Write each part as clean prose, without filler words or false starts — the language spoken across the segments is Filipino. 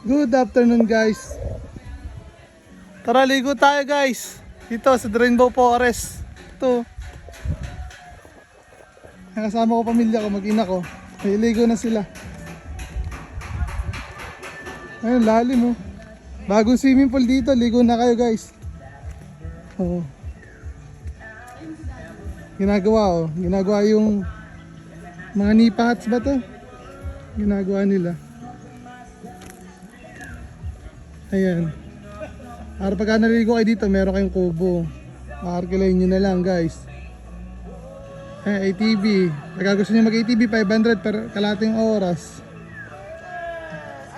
Good afternoon guys. Tara ligo tayo guys. Dito sa Rainbow Forest. Ito. Kasama ko pamilya ko, mag-ina ko. Ligo na sila. Ayun, lalim oh. Bagong swimming pool dito, ligo na kayo guys. Oh. Ginagawa yung mga nipa huts ba to? Ginagawa nila. Ayan. Para pagka naligo kayo dito, meron kayong kubo. Makarkilayin nyo na lang guys. ATV. Pagka gusto nyo mag-ATV, 500 per kalating oras.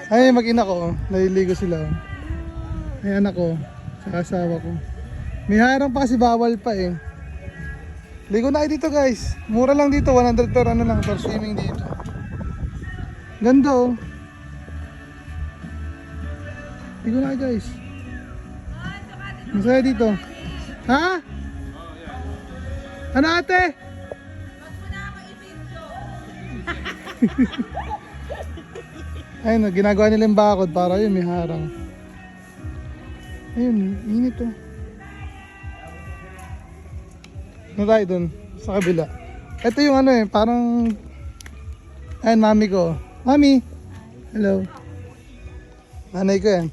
Ay, mag-ina ko. Naliligo sila. Ay, anak ko. Sa asawa ko. May harang pa kasi bawal pa eh. Ligo na kayo dito guys. Mura lang dito. 100 per ano lang. Per swimming dito. Ganda oh. Ligo na kayo guys. Masaya dito. Ha? Ano ate? Ayun, ginagawa nila yung bakod para yun may harang. Ayun, init oh. Ano tayo dun? Sa kabila. Ito yung ano eh, parang... Ayun, mami ko. Mami! Hello. Nanay ko yan.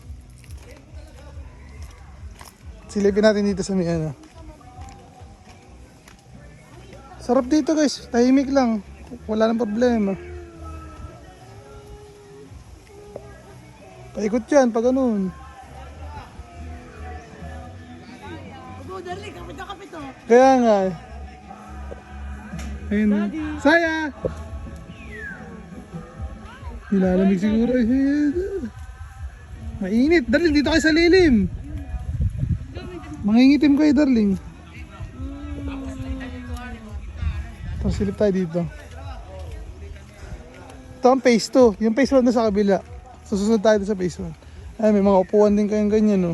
Silipin natin dito sa may ano. Sarap dito guys, tahimik lang. Wala nang problema. Paikot yan pag ganun. Kaya nga. Ayun. Saya! Nilalamig siguro. Mainit. Darling, dito kayo sa lilim. Mangingitim kayo, darling. Tapos silip tayo dito. Ito ang phase 2. Yung phase 1 na sa kabila. Susunod tayo sa phase 1. Ay, may mga upuan din kayong ganyan, no?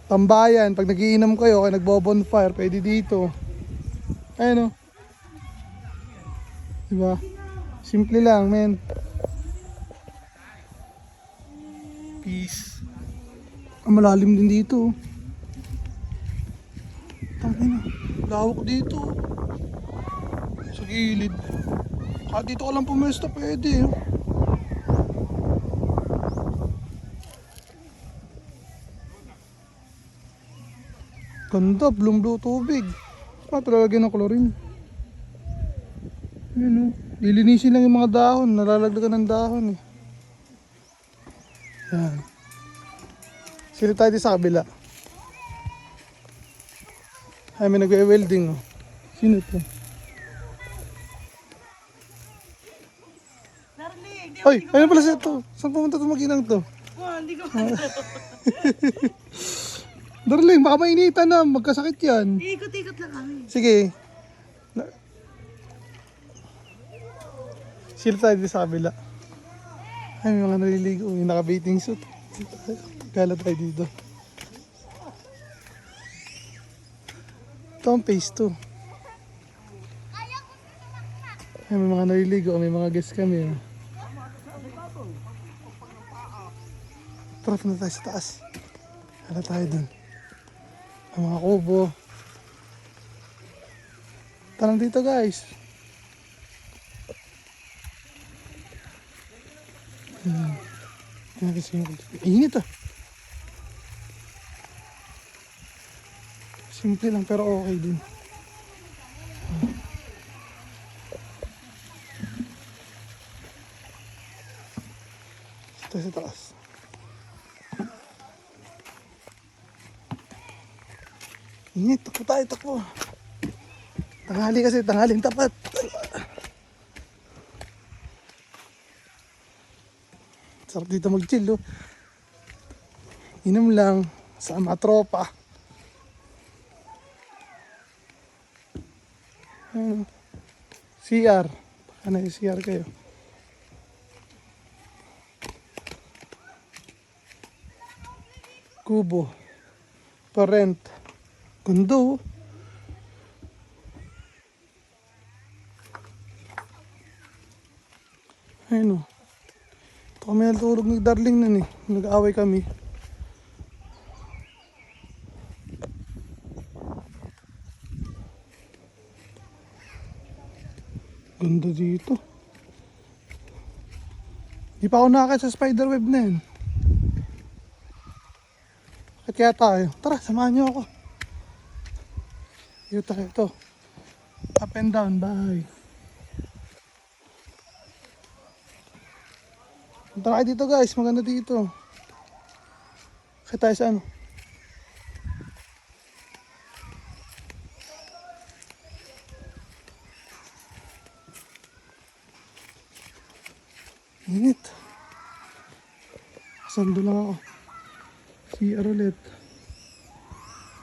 Tambayan. Pag nagiinom kayo, kaya nagbo-bonfire, pwede dito. Ayun, no? Diba? Simple lang, men. Peace. Malalim din dito. Tangina, lawak dito. Sa gilid. Dito ka lang pumesta, pwede. Ganda, blue tubig. Talaga ng chlorine. Ayan o. Lilinisin lang yung mga dahon. Nalalagdagan ng dahon eh. Yan. Silip tayo din sa kabila. Ay, may nagwe-welding oh. Sino ito? Ay, ayun pala siya ito. Saan pumunta ito mag-inang ito? Hindi ko Darling, baka mainitan na. Magkasakit yan. Ikot-ikot lang kami. Sige. Silip tayo din sa kabila. Ay, may mga naliligo. May naka-bathing suit. Gala tayo dito. Ito ang phase 2. Ay, may mga naliligo. May mga guests kami. Tara, punta tayo sa taas. Gala tayo dun. Ang mga kubo. Tanong dito guys. Init ah. Simple lang pero okay din. Ito sa taas. Init, takbo tayo, takbo. Tanghali kasi, tanghaling tapat. Sarap dito mag-chill oh. Inom lang sa mga tropa. CR. Baka na yung CR kayo. Kubo. Parent. Gundo. Ayun o. Ito kami natulog ni Darling nun eh. Nag-aaway kami. Ganda dito. Di pa ako nakakit sa spiderweb na yun. Bakit kaya tayo? Tara, samahan niyo ako. Dito tayo ito. Up and down, bye. Punta na kayo dito guys, maganda dito. Kaya tayo sa ano? Init. Sando lang ako. CR ulit.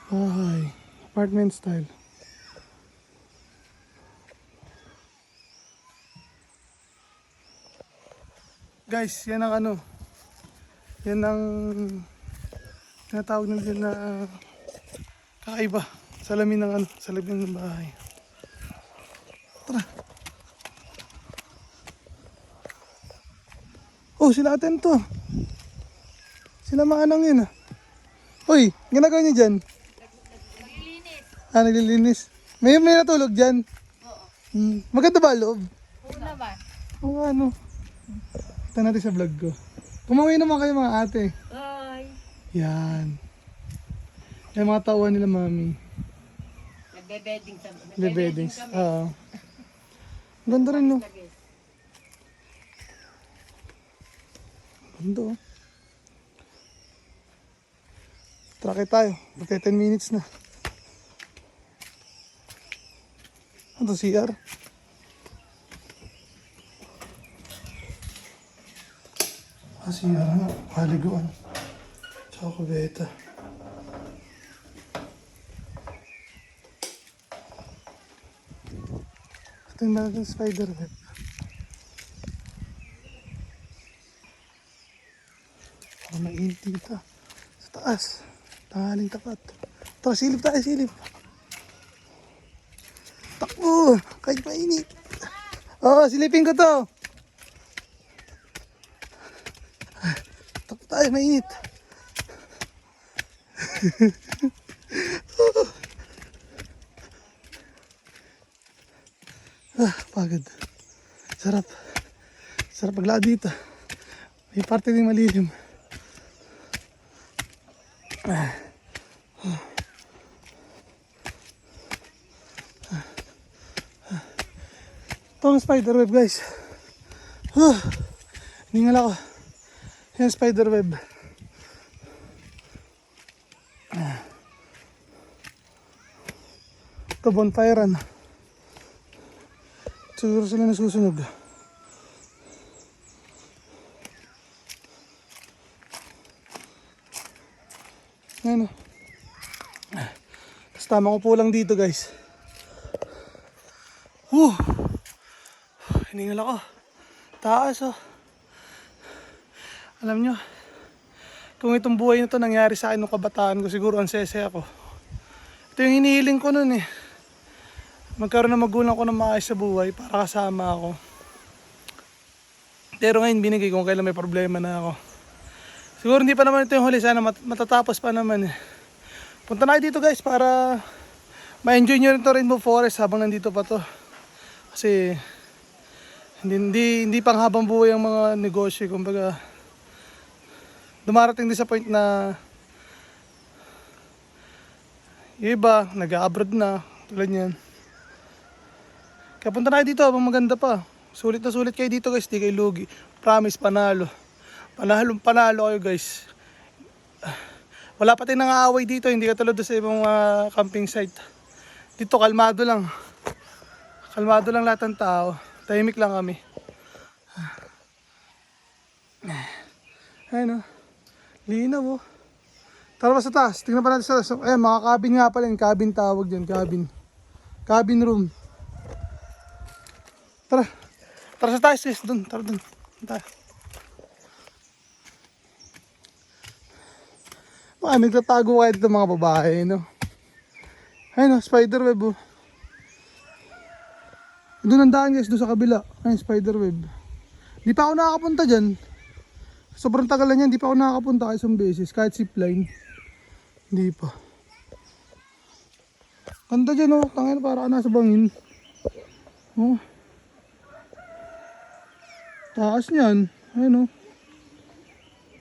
Bahay. Apartment style. Guys, yan ang ano. Yan ang tinatawag nila na kakaiba. Salamin ng ano, salamin ng bahay. Tara. Oh, sila atin to. Sila maanang yun ah. Uy, ginagawa niyo dyan? Naglilinis. Ah, naglilinis. May natulog dyan? Oo. Maganda ba loob? Oo naman. Oo ano. Ito natin sa vlog ko. Kumawin naman kayo mga ate. Bye. Yan. Yan mga tauhan nila mami. Nagbe-bedding sa Bebeddings. Oo. Ganda rin no. Ganda oh. Trakay tayo. Magkaya 10 minutes na. Ano to, CR? Ah, CR nga. Paliguan. Tsaka kubeta. Ito yung natin spider web. Oh, mainit dito. Sa taas. Tanghaling tapat. Tara, silip tayo, silip. Takbo! Kahit mainit. Oo, silipin ko to. Takbo tayo, mainit. Pagod. Sarap. Sarap maglakad dito. May parte din malilim. Ito ang spiderweb guys. Hiningal ako. Yan spiderweb. Ito bonfire-an. Siguro sila nasusunog. Ayan o. Tapos tama ko po lang dito guys. Hiningal ako. Taas oh. Alam nyo, kung itong buhay na to nangyari sa akin nung kabataan ko, siguro ang sese ako. Ito yung hinihiling ko nun eh. Magkaroon na magulang ko na maayos sa buhay para kasama ako. Pero ngayon binigay ko kailan may problema na ako. Siguro hindi pa naman ito yung huli, sana matatapos pa naman eh. Punta na kayo dito guys para ma-enjoy nyo rin to Rainbow Forest habang nandito pa to. Kasi hindi pang habang buhay ang mga negosyo. Kumbaga dumarating din sa point na yung iba nag-abroad na tulad yan. Kaya punta na kayo dito habang maganda pa. Sulit na sulit kayo dito guys, di kayo lugi. Promise, panalo. Panalo kayo guys. Wala pa tayong nangaaway dito, hindi katulad sa ibang camping site. Dito kalmado lang. Kalmado lang lahat ng tao. Tahimik lang kami. Ayun o. Linaw o. Tara pa sa taas. Tingnan pa natin sa taas. Ayan, mga cabin nga pala. Cabin tawag dyan. Cabin. Cabin room. Tara. Tara sa taas sis. Doon. Tara doon. Tara. Baka nagtatago kayo dito mga babae, no? Ayun o, spiderweb o. Doon ang daan guys, doon sa kabila. Ayun, spiderweb. Di pa ako nakakapunta dyan. Sobrang tagal na yan, di pa ako nakakapunta kahit isang beses. Kahit zipline. Hindi pa. Ganda dyan oh. Tangin para ka nasa bangin. Oh. Taas niyan. Ayun oh.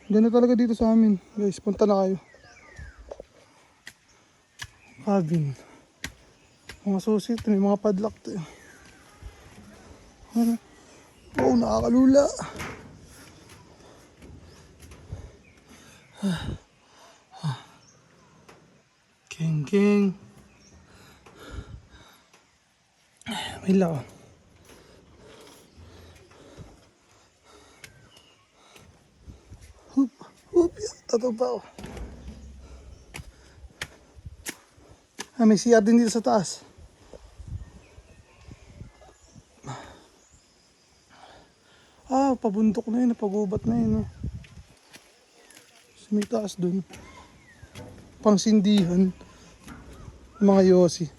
Ganda talaga dito sa amin. Guys, punta na kayo. Cabin. Mga susit, may mga padlock to. Ano? Oh, nakakalula. King king. May lako. Hup, hup, tato pa ako. May CR din dito sa taas. Pabundok na yun, pagubat na yun. Oh. May taas dun. Pangsindihan. Mga yosi.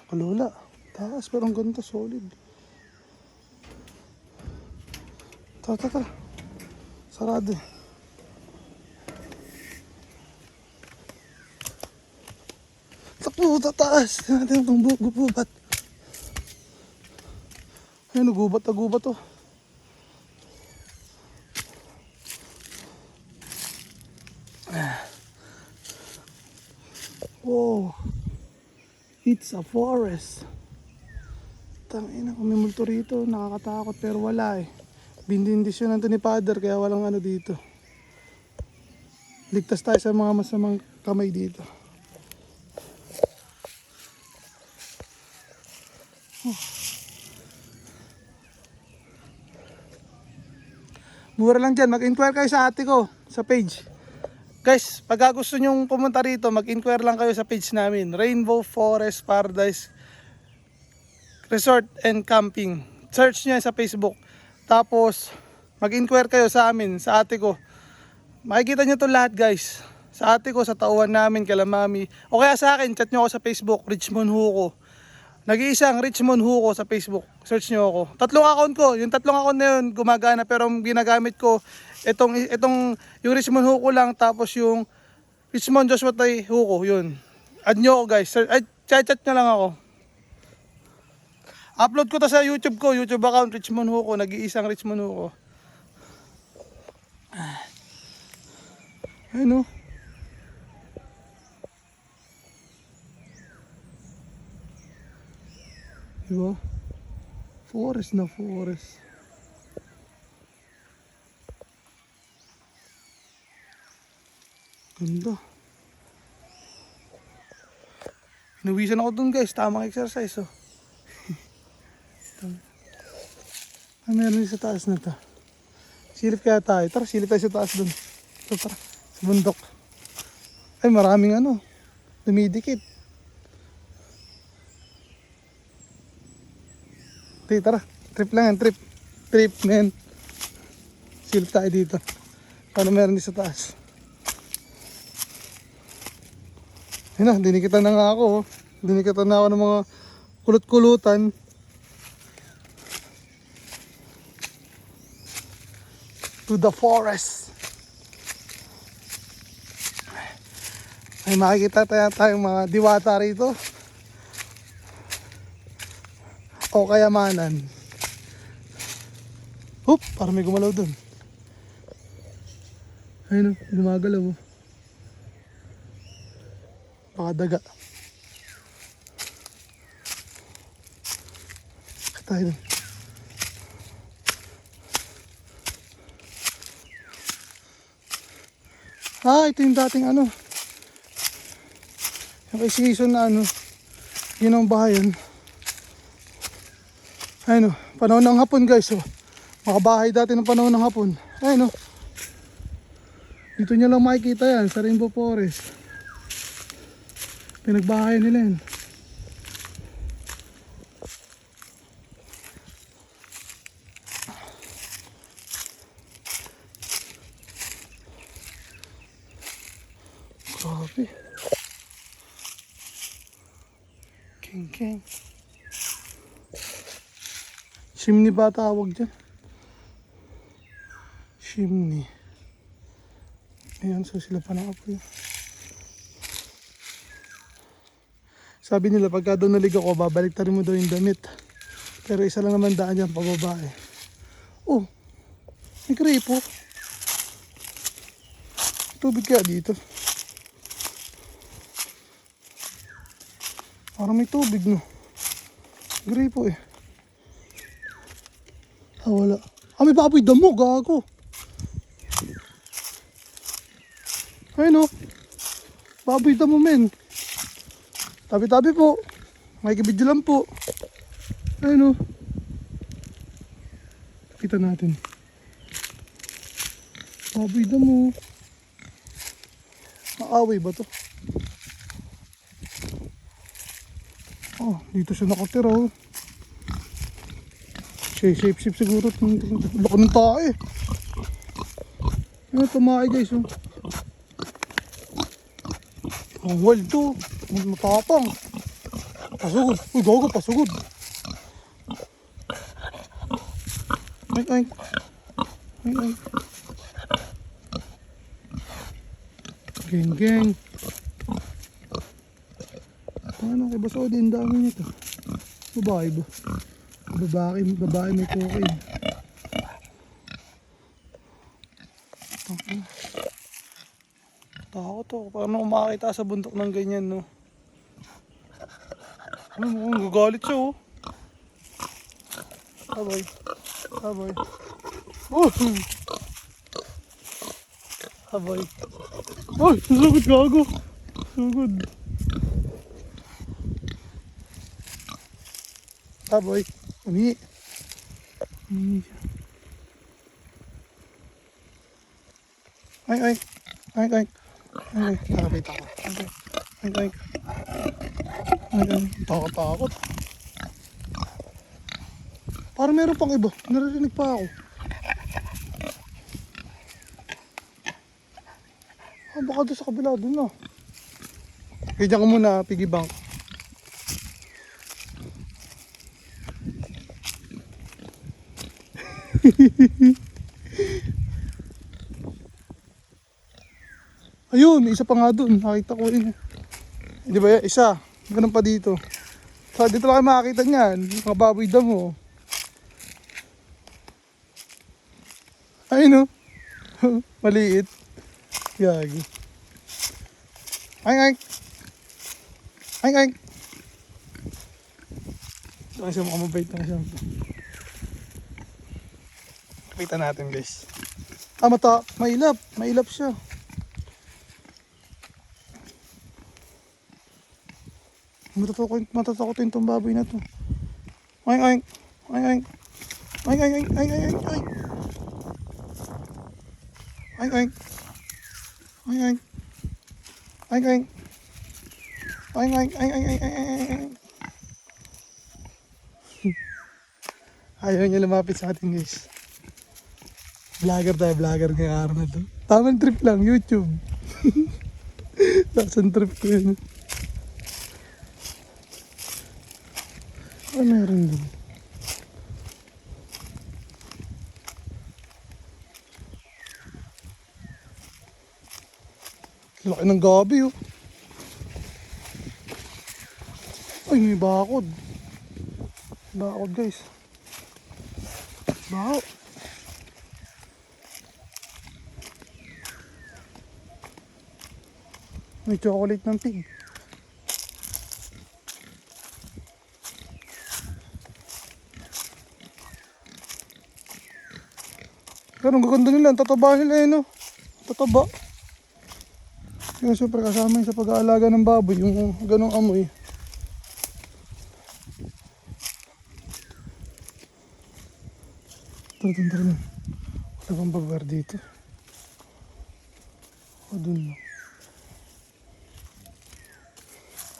Kalula. Taas, pero ang ganda, solid. Tara. Sarado. Takbo, tataas. Natin itong gubat. Ayun, gubat oh. Wow. It's a forest. Tangina, kung may multo rito, nakakatakot pero wala eh. Bindindisyon ng to ni Father kaya walang ano dito. Ligtas tayo sa mga masamang kamay dito. Mura lang dyan, mag-inquire kayo sa ate ko, sa page. Guys, pag gusto nyong pumunta rito, mag-inquire lang kayo sa page namin. Rainbow Forest Paradise Resort and Camping. Search nyo yan sa Facebook. Tapos, mag-inquire kayo sa amin, sa ate ko. Makikita nyo to lahat guys. Sa ate ko, sa tauhan namin, kala mami. O kaya sa akin, chat nyo ako sa Facebook, Richmond Hugo. Nag-iisang Richmond Hugo sa Facebook. Search nyo ako. 3 account ko. Yung 3 account na yun, gumagana. Pero ang ginagamit ko, itong yung Richmond Hugo lang. Tapos yung Richmond Joshua Tay Hugo. Yun. Add nyo ako guys. Chat nyo lang ako. Upload ko to sa YouTube ko. YouTube account Richmond Hugo. Nag-iisang Richmond Hugo. Ayun o. Diba? Forest na forest. Ganda. Inawisan ako dun guys. Tamang exercise oh. Meron sa taas na to. Silip kaya tayo. Tara, silip tayo sa taas dun. Tara, sa bundok. Ay, maraming ano. Dumidikit. Tara, trip lang yan, trip men. Silip tayo dito. Paano meron din sa taas. Yun na, dinikitan na nga ako. Dinikitan na ako ng mga kulot-kulutan. To the forest. Ay makikita tayong mga diwata rito. O kayamanan. Hup, parang may gumalaw dun. Ayun o, gumagalaw o. Baka daga. Bakit tayo dun? Ito yung dating ano. Yung kay season na ano. Yun ang bahayan. Ayun o, panahon ng hapon guys oh. Makabahay dati ng panahon ng hapon. Ayun o. Dito nyo lang makikita yan sa Rainbow Forest. Pinagbahayan nila yan. Grabe. King. Chimney ba tawag dyan? Chimney. Ayan, so sila pa nakapoy. Sabi nila, pagka daw naligo ko, babalik tayo mo daw yung damit. Pero isa lang naman daan dyan, pababa eh. Oh, may gripo. Tubig kaya dito. Parang may tubig, no? Gripo eh. Ah, wala. Ah, may baboy damo, gago. Ayun, no? Baboy damo, men. Tabi-tabi po. May kibidyo lang po. Ayun, no? Kita natin. Baboy damo. Maaway ba to? Oh, dito siya nakatira, oh. Shape siguro. Laki ng tae. Ano, tumae guys, oh. Ang wild to. Matapang. Pasugod. Uy, gago, pasugod. Ay. Geng. Ano, kay Baso din, dami nito. Babae ba? Babae may kokay. Takot to. Paano kumakita sa bundok ng ganyan, no? Ano, mukhang gagalit siya, oh. Aboy. Oh! Aboy. Oh! Susugod, gago. Susugod. Aboy. Umi. Ay. Nakapit ako. Ay. Takot. Parang meron pang iba. Naririnig pa ako. Ah, baka doon sa kabila. Doon na. Kaya dyan ka muna, piggy bank. Ayun, may isa pa nga doon. Nakita ko yun. Di ba yan? Isa. Ganun pa dito. So, dito lang kayo makakita niyan. Mga baboy damo. Ayun, no? Maliit. Yagi. Ay. Ito kasi mukhang mabait na siya. Kita natin, guys. Ah, mailap siya. Matatakotin itong baboy na to. Ay. Ayaw niya lumapit sa atin, guys. Vlogger ngayong araw na to. Tamang trip lang, YouTube. Tapos ang trip ko yun. Ano meron din? Laki ng gabi, oh. Ay, may bakod. Bakod, guys. Bakod. May chocolate ng pig. Pero ang gaganda nila, ang tataba nila eh, no? Tataba. Kaya syempre kasama yun sa pag-aalaga ng baboy, yung ganong amoy. Tara. Wala bang babar dito? O, dun.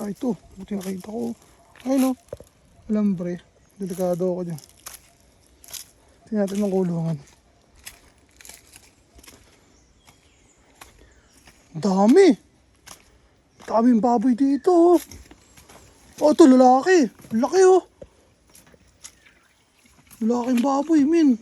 Ah, ito. Buti nakita ko. Ay, no. Alambre. Delikado ako dyan. Tingnan natin ng kulungan. Daming baboy dito, oh. Oh, ito lalaki. Laki, oh. Laking baboy, min.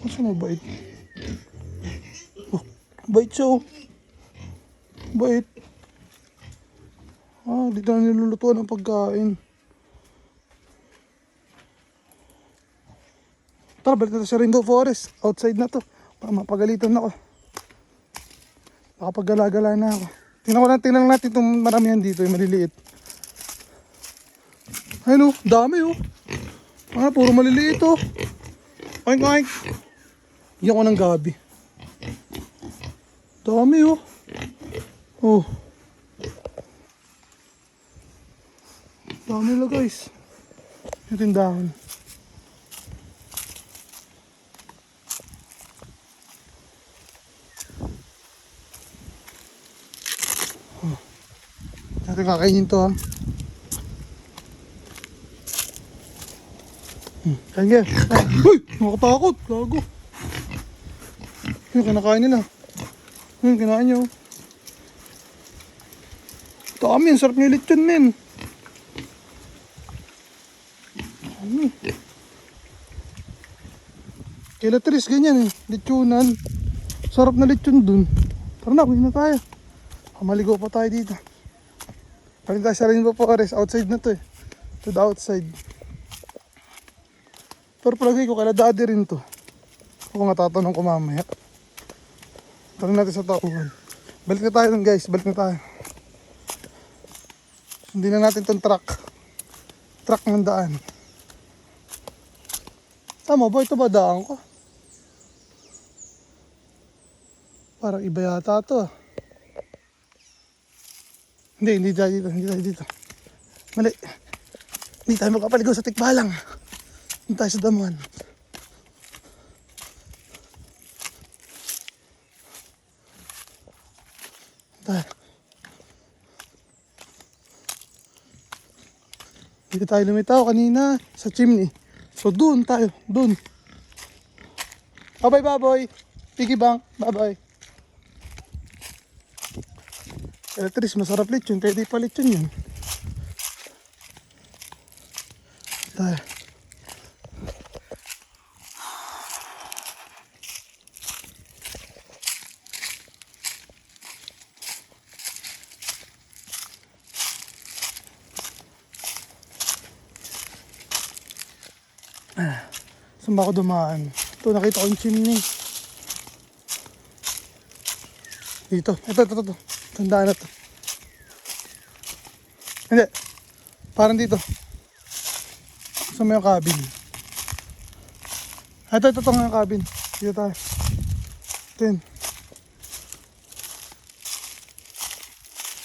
Masa mabait? Oh, bait siya oh. Bait. Ah, dito na nilulutuan ang pagkain. Tara, balik na sa Rainbow Forest. Outside na to. Mapagalitan ako. Nakapagala-gala na ako. Tingnan natin itong maramihan dito, yung maliliit. Ayun oh, dami oh. Ah, puro maliliit oh. Oink oink. Iyan ko ng gabi. Dami oh. Oh. Dami na guys. Yung tindahan. Oh. Natin kakainin to ha. Kain ka. Uy! Nakakatakot. Gago. Yung kinakain nila. Yung kinain nyo. Dami. Ang sarap nyo lechon men. Kila Tris ganyan eh. Lechonan. Sarap na lechon dun. Tara na, kunin na tayo. Maligo pa tayo dito. Paling tayo sa Rainbow Forest. Outside na to eh. To the outside. Pero palagay ko kala daddy rin to. Ako nga tatanong ko mamaya. Tanong natin sa tauhan. Balik na tayo dun guys. Balik na tayo. Sundin na natin tong truck. Truck ng daan. Tama ba? Ito ba daan ko? Parang iba yata to. Hindi tayo dito. Hindi tayo dito. Mali. Hindi tayo magpapaligaw sa Tikbalang. Hindi tayo sa damuhan. Tayo. Dito tayo lumitaw kanina sa chimney. So doon tayo. Doon. Bye-bye baboy. Piggy bank. Bye-bye. Tris, masarap lechon. Kaya di pa lechon yun. Tayo. Saan ba ako dumaan? Ito, nakita ko yung chimney. Dito. Ito. Tandaan na to. Hindi. Parang dito. Sa may cabin. Ito nga yung cabin. Dito tayo. Ito yun.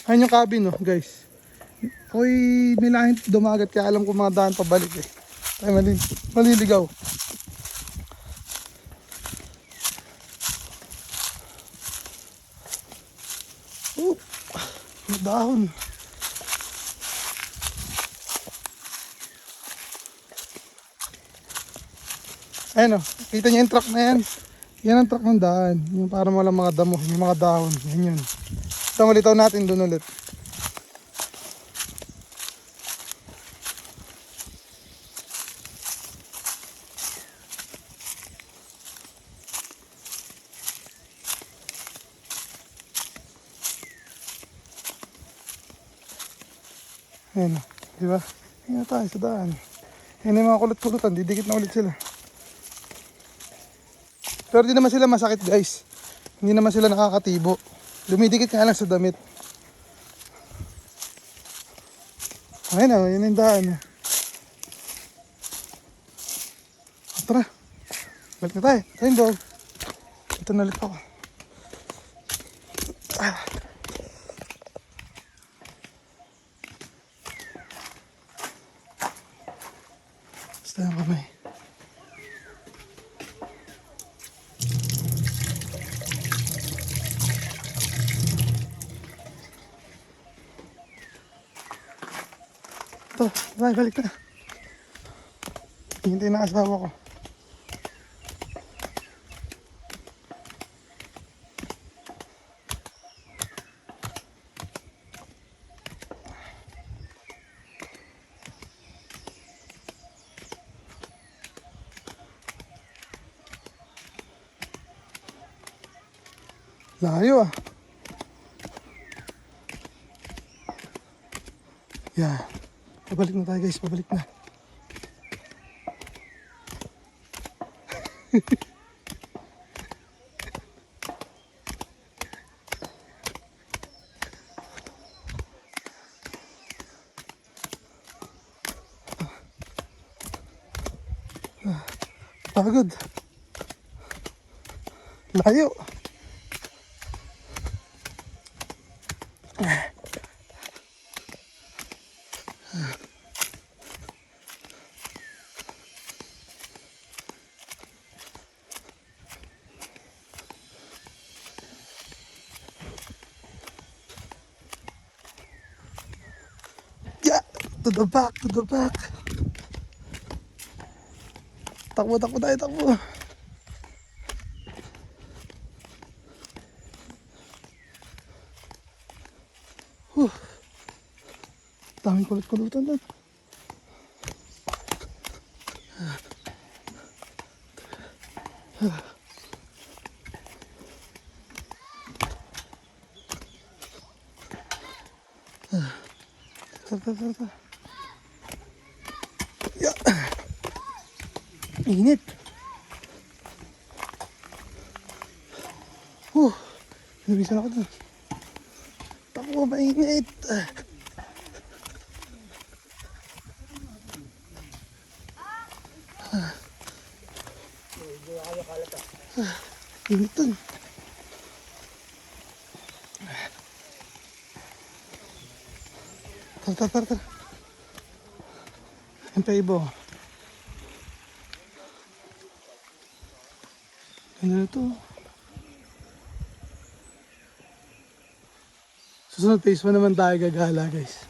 Ayun yung cabin, no, guys. Ako'y nilahin dumagat kaya alam ko mga daan pabalik eh. Ay, maliligaw. May dahon. Ayan o, kita niyo yung truck na yan. Yan ang truck ng daan. Yung parang walang mga damo, yung mga dahon. Yan yun. Ito, malitaw natin doon ulit. Ayan o, di ba? Ayan na tayo sa daan. Ayan yung mga kulot-kulutan, didikit na ulit sila. Pero di naman sila masakit guys. Hindi naman sila nakakatibo. Lumidikit nga lang sa damit. Ayan o, yun yung daan. Tara, balik na tayo. Rainbow. Ito na ulit ako. Basta yung kamay. Ito, balik na. Hintay na asawa ko. Layo ah. Yan. Pabalik na tayo guys, pabalik na. Pagod. Layo. Yeah, to the back, to the back. Takbo, takbo tayo, takbo. Daming kulit-kulutan doon. Tara. Ya. Init. Nabisan ako doon. Takbo, mainit. Init doon. Tara. Hintay ibo. Ano na ito? Susunod phase mo naman tayo gagala guys.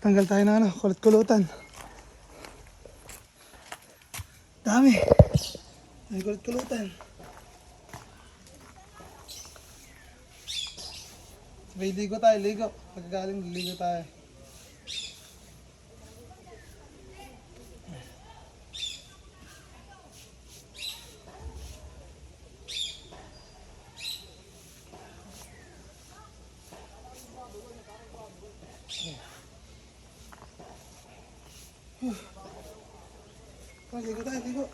Tanggal tayo ng kulit-kulutan. Dami. May kulit-kulutan. Sabay ligo tayo, ligo. Pagkagaling, ligo tayo. Ligo tayo, ligo.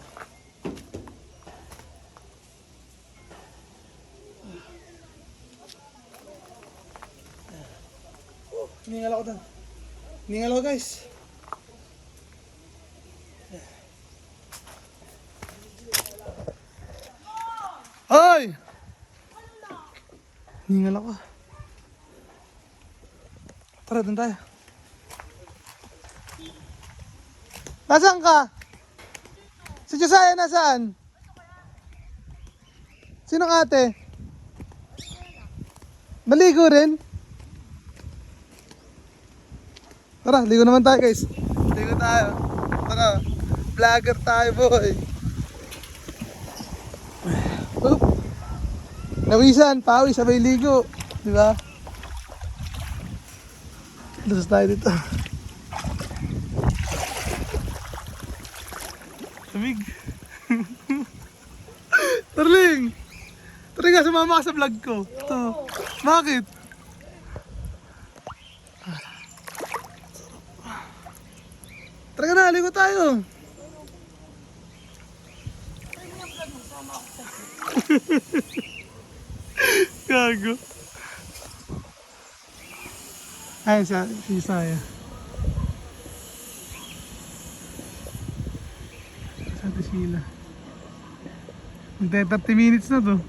Hiningal ako doon. Hiningal ako guys. Hoy! Hiningal ako. Tara, doon tayo. Nasaan ka? Si Josiah nasaan? Sinong ate? Maligo rin? Tara, ligo naman tayo guys. Ligo tayo. Tara, vlogger tayo boy. Nawisan, pawis, sabay ligo. Diba? Lusas tayo dito. Lamig. Tarling! Tara nga, sumama ka sa vlog ko. Ito. Bakit? Tara ka na, ligo tayo. Gago. Ayun si Saya. Santa Sheila. Magte 30 minutes na to.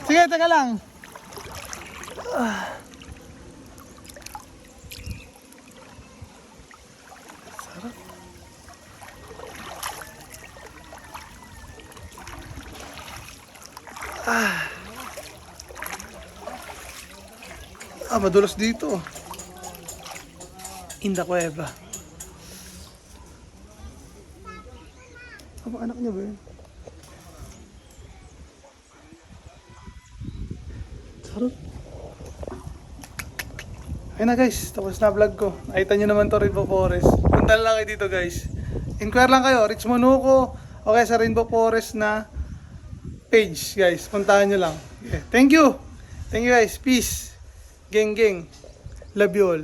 Sige, teka lang. Sarap. Madulas dito. In the cueva. Ano anak niya ba yun? Sarap. Ayun na guys, tapos na vlog ko. Nakita nyo naman to Rainbow Forest. Punta lang kayo dito guys. Inquire lang kayo, Rich Monuco o kaya sa Rainbow Forest na page guys. Puntahan nyo lang. Okay. Thank you. Thank you guys. Peace. Geng geng. Love you all.